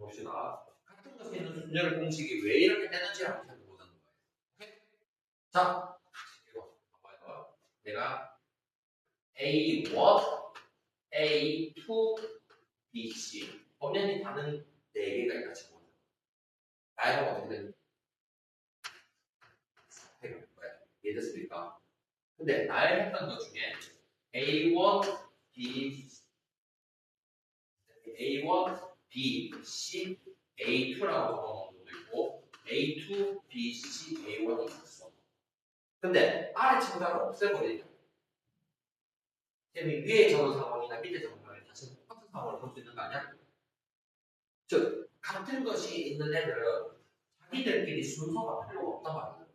봅시다. 같은 것에 있는 순열 공식이 왜 이렇게 되는지를 한번 살펴보자는 거예요. 오케이? 자, 이거 봐봐요. 내가 A1, A2, BC 범연이 다른 4개가 있다 치고 나이가 어떻게 되는 거예요? 이해됐습니까? 근데 나열 했던 것 중에 A1, B, C, A2라고 적어놓은 것도 있고 A2, B, C, A1이 있었어. 근데 아래 친구들은 없애버리냐? 쌤이 위에 적은 상황이나 밑에 적은 상황이 다시 똑같은 상황을 볼 수 있는 거 아니야? 즉, 같은 것이 있는 애들은 자기들끼리 순서가 필요가 없단 말이야.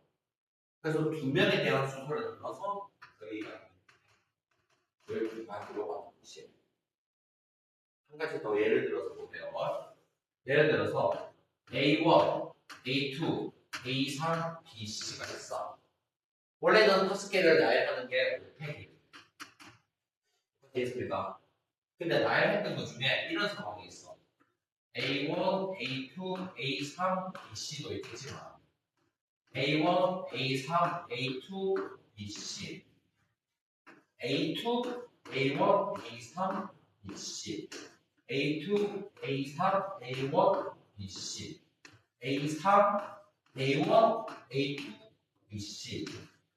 그래서 2명에 대한 순서를 넣어서 저희가 이렇게 만들어 봤는 것이에요. 한 가지 더 예를 들어서 보세요. 예를 들어서 A1, A2, A3, BC가 있어. 원래는 5개를 나열하는 게 5팩이에요. 이해했습니까? 근데 나열했던 것 중에 이런 상황이 있어. A1, A2, A3, BC도 있겠지만 A1, A3, A2, BC A2, A1, A3, BC A2, A3, A1, BC A3, A1, A2, BC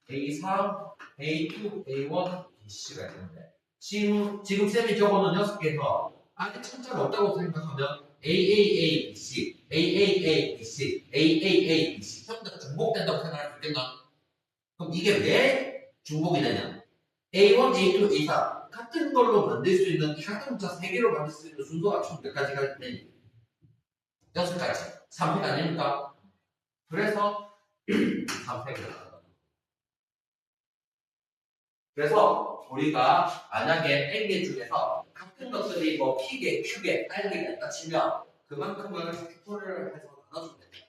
A3, A2, A1, BC가 있는데 지금 쌤이 적어놓은 6개에서 안에 천자가 없다고 생각하면 AAA, BC, AAA, BC, AAA, BC 전부 다 중복된다고 생각할 수 있겠나? 그럼 이게 왜 중복이 되냐? A1, A2, A3 같은 걸로 만들 수 있는 자동차 3개로 만들 수 있는 순서가 총 몇 가지가 되니? 6가지. 3팩 아닙니까? 그래서 3팩을 나눈다. 그래서 우리가 만약에 N개 중에서 같은 것들이 뭐 P개, Q개, R개가 있다 치면 그만큼을 팩토리를 해서 나눠주면 됩니다.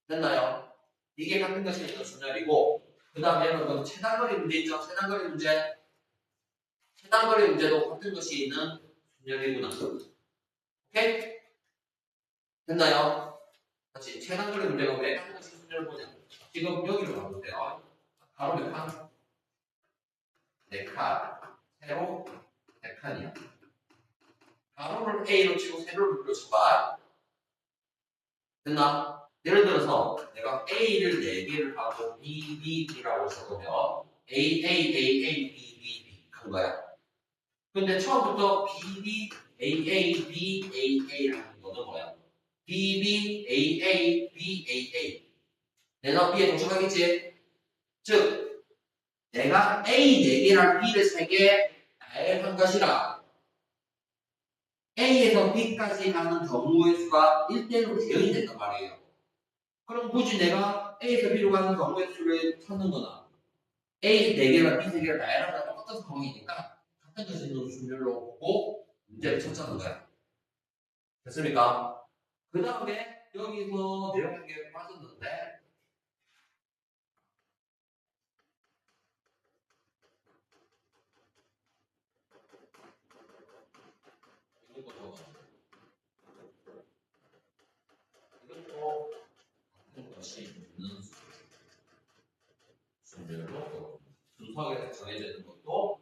됐나요? 이게 같은 것이 있는 순열이고 그 다음에 여러분 최단거리 문제 있죠? 최단거리 문제 최단거리 문제도 같은 것이 있는 순열이구나. 오케이? 됐나요? 다시 최단거리 문제가 왜 같은 것이 순열을 보냐? 지금 여기로 가보세요. 바로 몇 칸? 4칸. 세로 4칸이야. 가로를 A로 치고 세로를 B로 쳐봐. 됐나? 예를 들어서 내가 A를 4개를 하고 B, B, B라고 적으면 A, A, A, A, B, B, B 한 거야. 근데 처음부터 B, B, A, A, B, A, A라는 거는 뭐야? B, B, A, A, B, A, A. 내가 B에 도착하겠지? 즉, 내가 A 4개랑 B를 3개 나열한 것이라 A에서 B까지 가는 경우의 수가 1대1로 대응이 된단 말이에요. 그럼 굳이 내가 A에서 B로 가는 경우의 수를 찾는 거나 A 4개랑 B 3개를 나열하면 똑같은 상황이니까 같은 것이 있는 순열로 보고 문제를 찾자는 거야. 됐습니까? 그 다음에 여기서 내용 한 개 빠졌는데 이것도 같은 것이 있는 순열로 순서가 정해져 있는 것도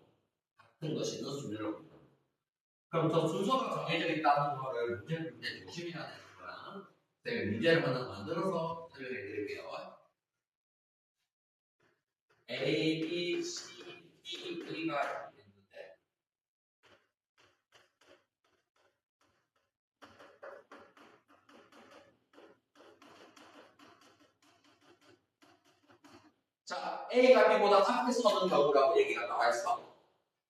같은 것이 있는 순열로 본다. 그럼 저 순서가 정해져 있다는 거를 문제를 볼 때 조심해야 되는 거랑 제가 문제를 하나 만들어서 설명해 드릴게요. A, B, C, D, E가 있는데 자, A가 B보다 앞에 서는 경우라고 얘기가 나와 있어.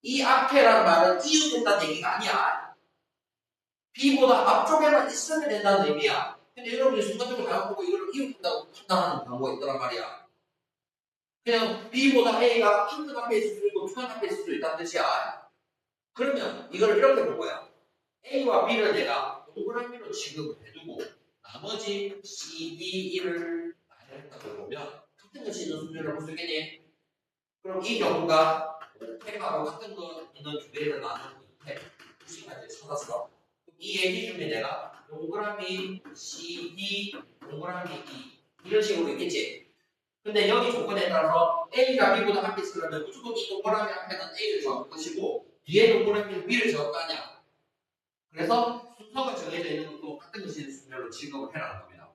이 앞에라는 말은 이웃된다는 얘기가 아니야. B보다 앞쪽에만 있으면 된다는 의미야. 근데 여러분이 순간적으로 잘못 보고 이걸 이웃된다고 판단하는 경우가 있더란 말이야. 그냥 B보다 A가 한 칸 앞에 있을 수도 있고 2칸 앞에 있을 수도 있다는 뜻이야. 그러면 이걸 이렇게 볼 거야. A와 B를 내가 동그라미로 취급을 해두고 나머지 C, D, E를 나열했다고 보면 같은 것이 있는 순서를 볼 수 있겠니? 그럼 이 경우가 5팩하고 같은 거 있는 두 개를 나눈 2팩 2시간째 찾았어. 이 얘기 중에 내가 동그라미 CD, 동그라미 E 이런 식으로 있겠지. 근데 여기 조건에 따라서 A가 B보다 앞에 있으려면 무조건 이 동그라미 앞에는 A를 적을 것이고 뒤에 동그라미는 B를 적을 거 아니야. 그래서 순서가 정해져 있는 것도 같은 것인 순서로 취급을 해라는 겁니다.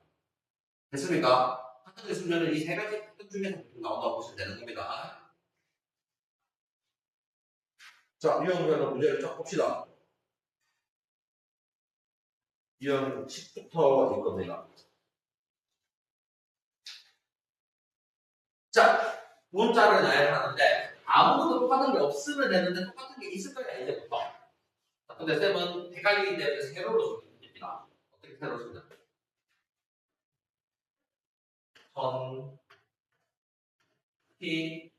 됐습니까? 같은 것인 순서는 이 세 가지 특징 중에서 나온다고 보시면 되는 겁니다. 자, 유형별로 문제를 쫙 봅시다. 유형 10부터 일 겁니다. 자, 문자를 나열하는데 아무것도 똑같은 게 없으면 되는데 똑같은 게 있을 거야 이제부터. 근데 쌤은 헷갈리기 때문에 세로로 적립니다. 어떻게 세로로 쓰냐? 선, 피,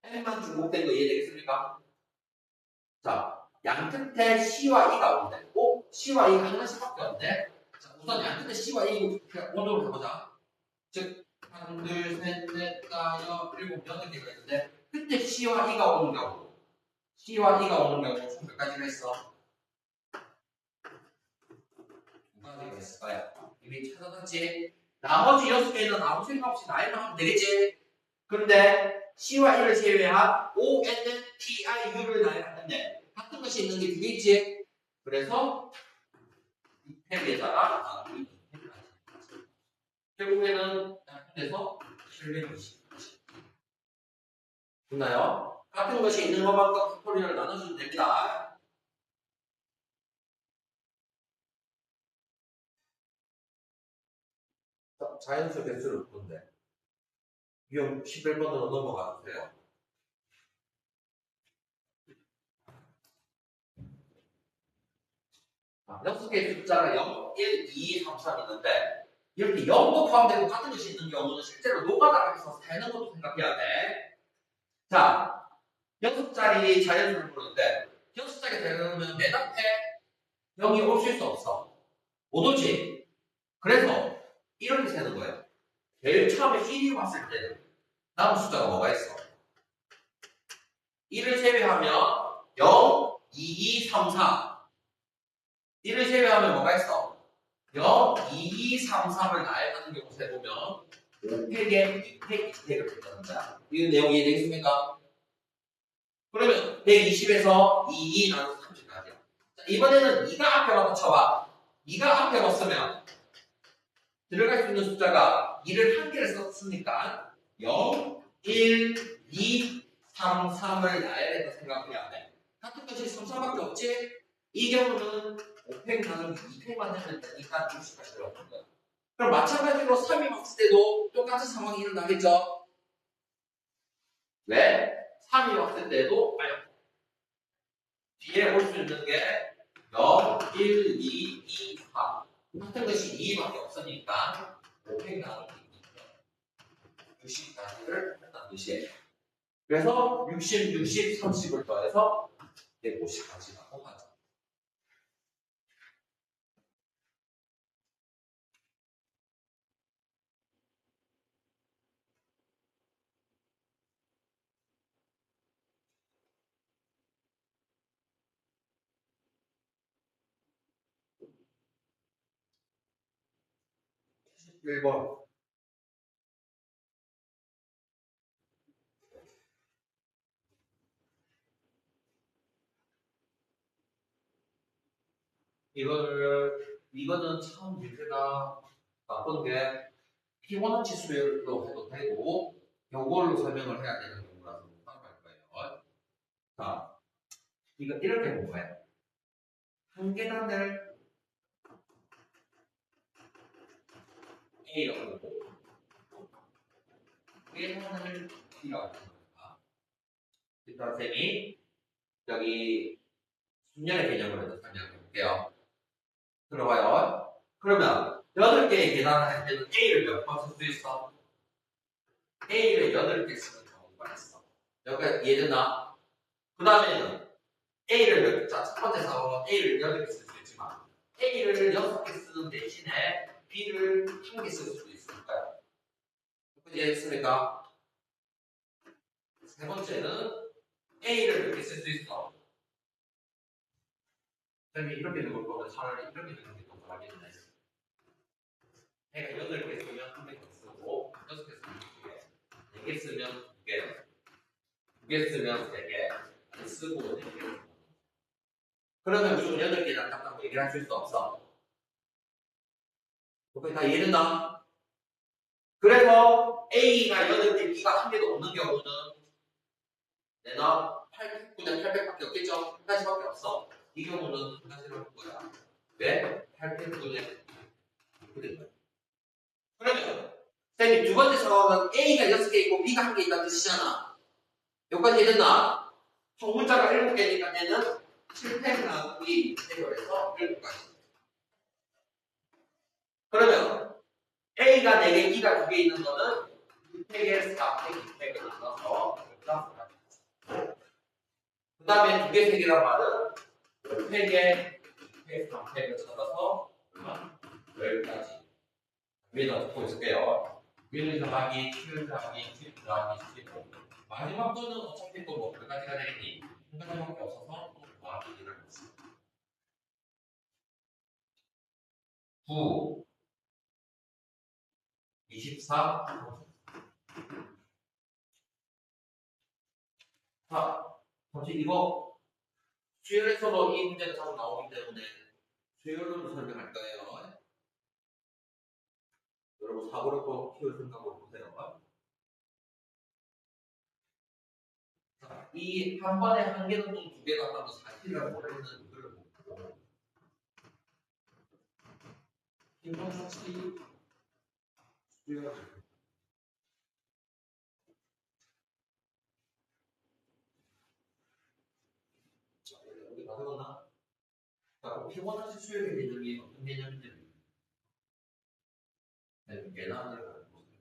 N만 중복된 거 이해되겠습니까? 자, 양 끝에 C와 E가 오는데, C와 E가 하나씩밖에 없네. 자, 우선 양 끝에 C와 E 원으로 해보자. 즉, 하나, 둘, 셋, 넷, 다, 일곱, 여덟 개가 있는데, 그때 C와 E가 오는 경우, C와 E가 오는 경우 총 몇 가지가 있어? 두 가지가 있을 거야. 이미 찾아놨지? 나머지 6개는 아무 생각 없이 나열만 하면 되겠지? 근데 C와 E를 제외한 O, N, T, I, U를 나열하는데 같은 것이 있는 게 두 개 있지? 그래서 이 탭에다가 결국에는 약분돼서 720. 됐나요? 같은 것이 있는 것만큼 팩토리얼을 나눠주면 됩니다. 자, 자연수 개수를 보는데 유형 11번으로 넘어가 주세요. 자, 6개의 숫자가 0, 1, 2, 3, 3 있는데 이렇게 0도 포함되고 같은 것이 있는 경우는 실제로 노가다가 해서 세는 것도 생각해야 돼. 자, 6자리 자연수를 부르는데 6자리 자연수는 맨 앞에 0이 없을 수 없어. 못 오지? 그래서 이렇게 세는 거예요. 제일 처음에 1이 왔을 때는 남은 숫자가 뭐가 있어? 1을 제외하면 0, 2, 2, 3, 4 1을 제외하면 뭐가 있어? 0, 2, 2, 3, 3을 나열하는 경우 세보면 5팩에 2팩, 2팩을 된다는 거야. 이 내용 이해되겠습니까? 그러면 120에서 2, 2 나눠서 30까지야. 이번에는 2가 앞에 와서 쳐봐. 2가 앞에 왔으면 들어갈 수 있는 숫자가 2를 한 개를 썼으니까 0, 1, 2, 3, 3을 나열해서 생각해야 돼. 같은 것이 3, 4밖에 없지? 이 경우는 5팩 나누기 2팩만 하면 되니까 60까지 들어가는 거야. 그럼 마찬가지로 3이 왔을 때도 똑같은 상황이 일어나겠죠? 왜? 3이 왔을 때도 뒤에 볼 수 있는 게 0, 1, 2, 2, 4 같은 것이 2밖에 없으니까 5팩 나누기 60까지를 한다는 뜻이에요. 그래서 60, 60, 30을 더해서 150까지라고 하죠. 일 번 이거는 참 문제가 나쁜 게 피보나치 수열로 해도 되고 요걸로 설명을 해야 되는 경우라서 못 따라갈 거예요. 자, 이거 이렇게 본 거예요. 한 계단을 A라고 보고 계단을 B라고 합니다. 일단 쌤이 여기 순열의 개념을 해서 설명해 볼게요. 들어봐요. 그러면 8개의 계산을 할 때는 A를 몇 번 쓸 수 있어? A를 8개 쓰는 경우가 있어. 여기가 이해됐나? 그 다음에는 A를 몇, 자, 첫 번째 사업은 A를 8개 쓸 수 있지만 A를 6개 쓰는 대신에 B를 1개 쓸 수도 있으니까요. 이해했습니까? 세 번째는 A를 몇 개 쓸 수 있어? 선생님 이렇게 되는 거보다 차라리 이렇게 되는 게 더 나겠네. 그러니까 8개 쓰면 300개 쓰고 6개 쓰면 2개, 4개 쓰면 2개, 2개 쓰면 3개, 안 쓰고 4개. 그러면 무조건 8개랑 딱딱 얘기를 할 수 없어. 그거 다 이해된다? 그래서 A가 8개, B가 1개도 없는 경우는 내가 800분의 800밖에 없겠죠? 한 가지밖에 없어. 이 경우는 한 가지로 할 거야. 왜? 800분의 6인 거야. 그러면 선생님 두 번째 상황은 A가 6개 있고 B가 1개 있다는 뜻이잖아. 여기까지 이해됐나? 총 문자가 7개니까 얘는 7팩 나누기 해결해서 7가지. 그러면 A가 4개, B가 2개 있는 거는 6팩에 4팩, 2팩을 나눠서 그 다음에 2개, 3개란 말은 10팩에 2팩, 3팩을 찾아서 10가지. 위에다 적고 있을게요. 1 더하기 7 더하기 10 더하기 15. 마지막 거는 어차피 또 뭐 몇 가지가 되겠니? 한 가지밖에 없어서 또 더하기 1을 했어. 9, 24, 4. 사실 이거 수열에서도 이 문제가 자주 나오기 때문에 수열로도 설명할 거예요. 여러분 사고를 꼭 키울 생각으로 보세요. 이 한 번에 한 개는 또 2개 같다고 사실을 모르는 이걸 보고 힘없이 수열 여기 다 적었나? 자, 피보나치 수열의 개념이 어떤 개념인지 계산을 보세요.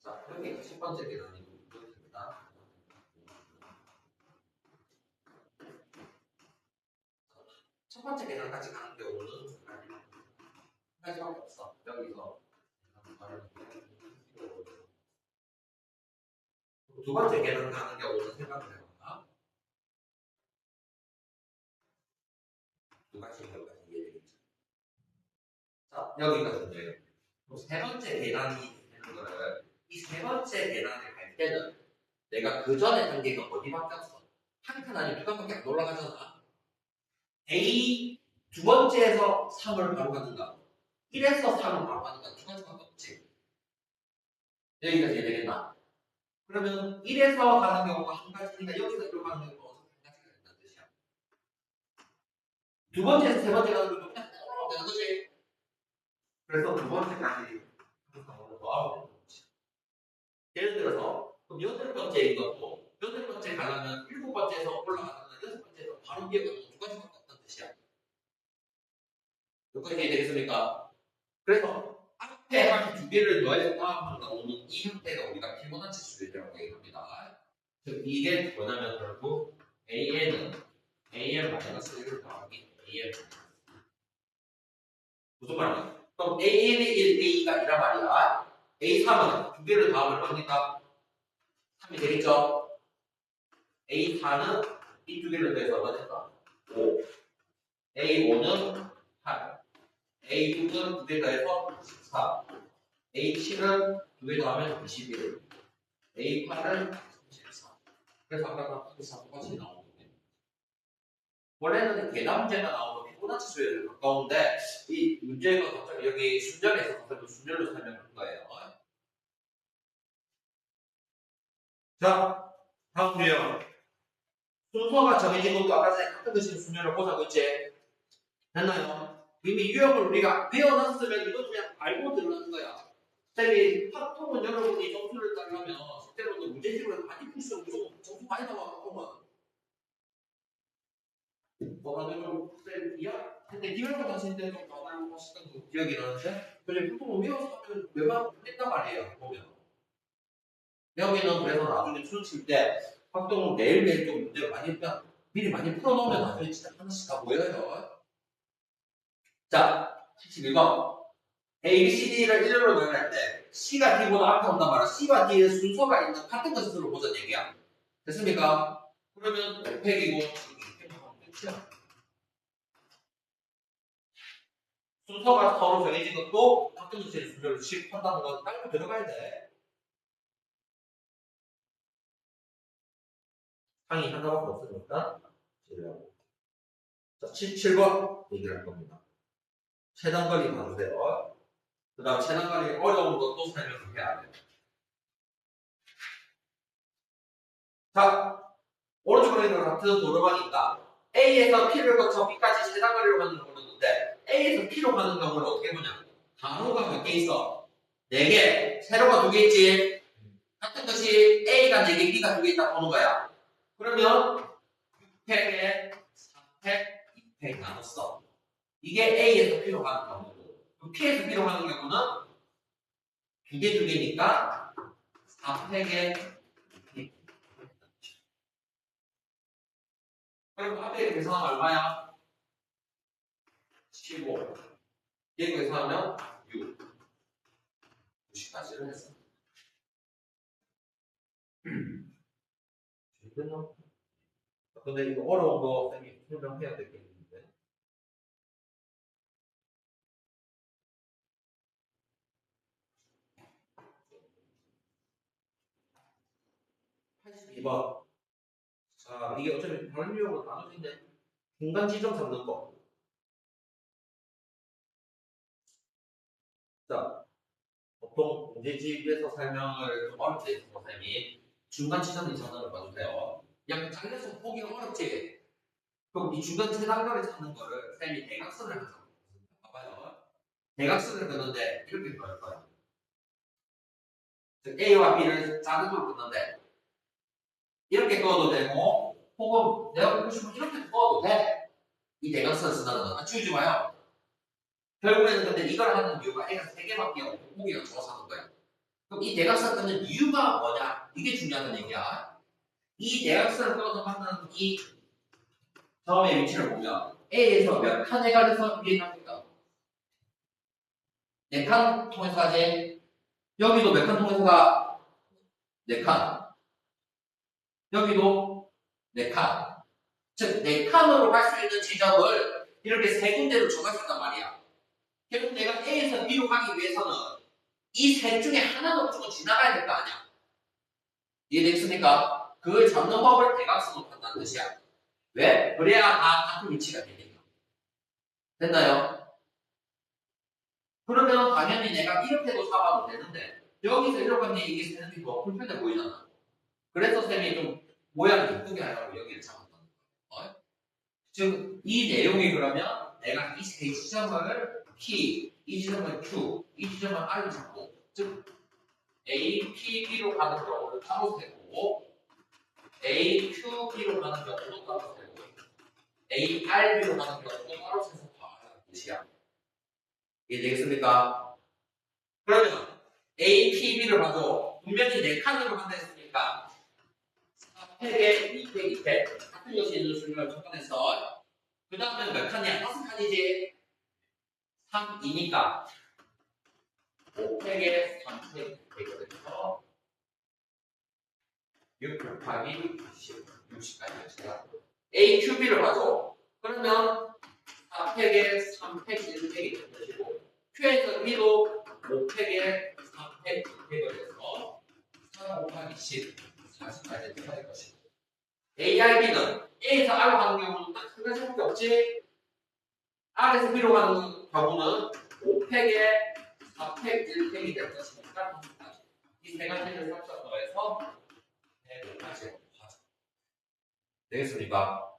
자, 여기가 첫 번째 계산이고 됩니다. 첫 번째 계산까지 가는 경우는 한 가지밖에 없어. 여기서 두 번째 계산 가는 경우는 생각을 해봐. 두 가지 여기까지 이해되겠죠? 자, 여기까지인데요. 세 번째 계산이 되는 거를 이 세 번째 계산을 갈 때는 내가 그 전에 단계가 어디밖에 없어. 한 칸 안에 두 칸밖에 안 올라가잖아. A 두 번째에서 3을 바로 가는가? 1에서 3을 바로 가는가? 두 가지밖에 없지. 여기까지 이해되겠나? 그러면 1에서 가는 경우가 한 가지니까 여기서 이로 가는 경우가 한 가지가 된다는 뜻이야. 두 번째에서 세 번째 가는 경우는 그냥 올라가면 되는 거지. 그래서 두 번째까지 항상 더하면 되는 거지. 예를 들어서 그럼 8번째인 것도 8번째 가려면 7번째에서 올라가는 6번째에서 바로 기어가는 두 가지밖에 없다는 뜻이야. 여기까지 이해되겠습니까? 그래서 앞에 한 두 개를 넣어야 다음으로 나오는 이 형태가 우리가 피보나치 수열이라고 얘기합니다. 즉 이게 뭐냐면 결국 AN은 AN-1을 더하기 AN 무슨 말이야? 그럼 AN의 1, A가 2란 말이야. A3은 두 개를 더하면 얼마입니까? 3이 되겠죠? A4는 이 두 개를 더해서 얼마 될까? 5. A5는 8. A6은 두 개 더해서 14. A7은 두 개 더하면 21. A8은 34. 그래서 아까 34 똑같이 나오거든요. 원래는 계산 문제가 나오면 피보나치 수열에 가까운데 이 문제가 갑자기 여기 순절에 있어서 순절로 설명할 거예요. 자, 다음 유형. 순서가 정해진 것도 아까 전에 같은 것이 순열을 보자고 했지? 됐나요? 이미 유형을 우리가 배워놨으면 이것도 그냥 알고 들어가는 거야. 쌤이 팝통은 여러분이 점수를 따려면 실제로도 문제집을 많이 풀수록 무조건 점수 많이 나와 팝통은. 다들 쌤 이야? 근데 리얼과 다칠 때좀 다들 하시던 그 기억이 나는데 근데 팝통은 외워서 하면 몇만 풀린단 말이에요. 보면. 여기는 그래서 나중에 수능 칠때 팝통은 매일매일 좀 문제를 많이 했다. 미리 많이 풀어놓으면 나중에 진짜 하나씩 다 보여요. 자, 71번. A, B, C, D를 1로 나열할 때 C가 D보다 앞에 온단 말이야. C와 D의 순서가 있는 같은 것으로 보자는 얘기야. 됐습니까? 그러면 500이고 끝이야. 순서가 서로 정해진 것도 같은 것의 순서를 취급한다는 건 딱 들어가야 돼. 항이 하나밖에 없으니까 제외하고. 자, 7번 얘기를 할 겁니다. 최단거리 봐주세요. 그 다음 최단거리 어려운 것도 설명을 해야 돼요. 자, 오른쪽으로 있는 같은 도로망이 있다. A에서 P를 거쳐 B까지 최단거리로 가는 걸 모르는데 A에서 P로 가는 경우는 어떻게 보냐? 단호가 몇 개 있어? 4개. 세로가 2개 있지? 같은 것이 A가 4개, B가 2개 있다 보는 거야. 그러면 6팩에 3팩, 2팩 나눴어. 이게 A에서 P로 가는 경우고 P에서 B로 가는 경우는 2개, 2개니까 4팩에 그럼 앞에 계산하면 얼마야? 15. 얘 계산하면 6. 90까지를 했어. 근데 이거 어려운 거 쌤이 설명해야 되겠는데. (82번) 자, 이게 어차피 별유형으로 나눠진데 중간 지점 잡는 거. 자, 보통 문제집에서 설명을 좀 어렵게 해서 선생님이 중간 지점을 찾는 걸 봐주세요. 약간 잘려서 보기가 어렵지? 그럼 이 중간 최단거리 찾는 거를 쌤이 대각선을 하자. 봐봐요. 대각선을 긋는데 이렇게 그을 거야. 즉 A와 B를 작은 걸로 긋는데 이렇게 그어도 되고 혹은 내가 보고 싶으면 이렇게 그어도 돼. 이 대각선을 쓴다는 건 지우지 마요. 결국에는 근데 이걸 하는 이유가 A가 3개밖에 없고 보기가 좋아서 하는 거야. 그럼 이 대각선 긋는 이유가 뭐냐? 이게 중요하다는 얘기야. 이 대각선을 끊어서 만나는 이 점의 위치를 보면 A에서 몇 칸에 가려서 위에 갑니까? 4칸 통해서 가지. 여기도 몇 칸 통해서 가? 4칸. 여기도 4칸. 즉 4칸으로 갈 수 있는 지점을 이렇게 3군데로 정할 수 있단 말이야. 결국 내가 A에서 B로 가기 위해서는 이 셋 중에 하나는 무조건 지나가야 될 거 아니야. 이해되겠습니까? 그걸 잡는 법을 대각선으로 한다는 뜻이야. 왜? 그래야 다 같은 위치가 되니까. 됐나요? 그러면 당연히 내가 이렇게도 잡아도 되는데 여기서 이렇게 하면 이게 세는게 더 불편해 보이잖아. 그래서 쌤이 좀 모양을 이쁘게 하려고 여기를 잡았다는 거예요. 즉, 이 내용이 그러면 내가 이 세 지점을 P, 이 지점을 Q, 이 지점을 R로 잡고 즉 A, P, B로 가는 경우를 따로 세고 A, Q, B로 가는 경우도 따로 세고 A, R, B로 가는 경우도 따로 세서 봐라는 뜻이야. 이해되겠습니까? 그러면 A, P, B를 봐도 분명히 4칸으로 간다 했으니까 4팩에 2팩, 2팩 같은 것이 있는 수를 접근해서 그 다음에 몇 칸이야? 5칸이지? 3, 2니까 5팩에 3팩 되거든요. 6 곱하기 10, 60까지 A, Q, B를 봐줘. 그러면 4팩에 3팩, 1팩이 될 것이고 Q에서 B도 5팩에 3팩, 2팩을 해서 3 곱하기 10, 40까지 될 것이고 A, R, B는 A에서 R로 가는 경우는 딱 한 가지밖에 없지. R에서 B로 가는 경우는 5팩에 4팩, 1팩이 될 것이니까 이 세 가지를 합쳐서 105까지 하자. 되겠습니까?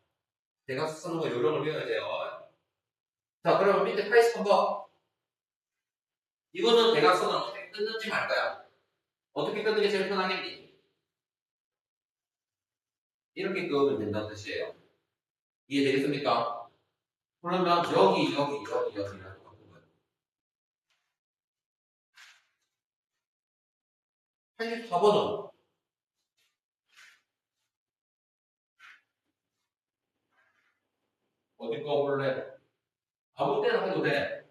대각선 쓰는 거 요령을 배워야 돼요. 자, 그러면 밑에 83번. 이거는 대각선을 어떻게 끊는지 말 거야. 어떻게 끊는 게 제일 편하겠니? 이렇게 그으면 된다는 뜻이에요. 이해되겠습니까? 그러면 여기라고 바꾼 거예요. 84번은 어디 거 볼래? 아무 때나 해도 돼.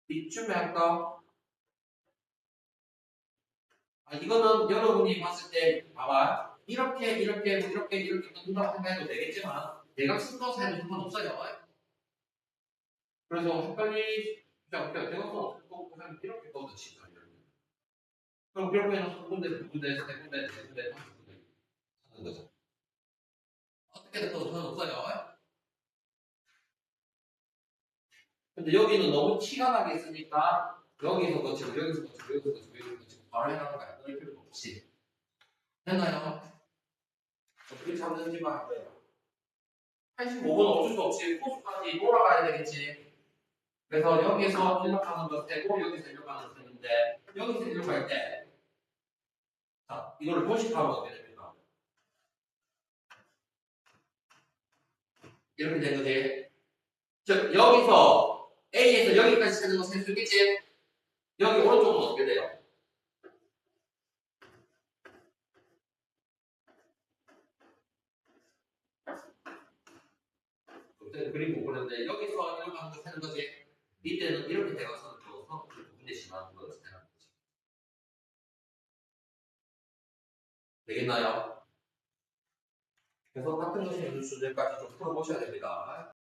이쯤에 할까? 이거는 여러분이 봤을 때 봐봐. 이렇게 뜬다고 생각해도 되겠지만 대각선 떠서 해도 상관없어요. 그래서 헷갈리 대각선 어떻게 떠고 그냥 이렇게 떠도 치죠. 그럼 결국에는 한 군데, 두 군데, 세 군데, 네 군데, 다섯 군데 하는 거죠. 어떻게 떠도 상관없어요. 근데 여기는 너무 티가 나게 있으니까 여기서 거치고 여기서 거치고 여기서 거치고 여기서 거치고 바로 해나가는 거야. 끊을 필요가 없이. 됐나요? 어떻게 잡는지만 할 거예요. 85분 어쩔 수 없이 호수까지 돌아가야 되겠지. 그래서 여기서 일력하는 거 세고 여기서 일력하는 거 세는데 여기서 일력할 때 자, 이거를 도식하면 어떻게 됩니까? 이렇게 된 거지. 즉 여기서 A에서 여기까지 세는 거 셀 수 있겠지? 여기 오른쪽은 어떻게 돼요? 그림 못 그렸는데 여기서 이렇게 하는 거 세는 거지. 이때는 이렇게 대각선을 그어서 두 군데 심하는 거 생각하는 거지. 되겠나요? 그래서 같은 것이 있는 수들까지 좀 풀어보셔야 됩니다.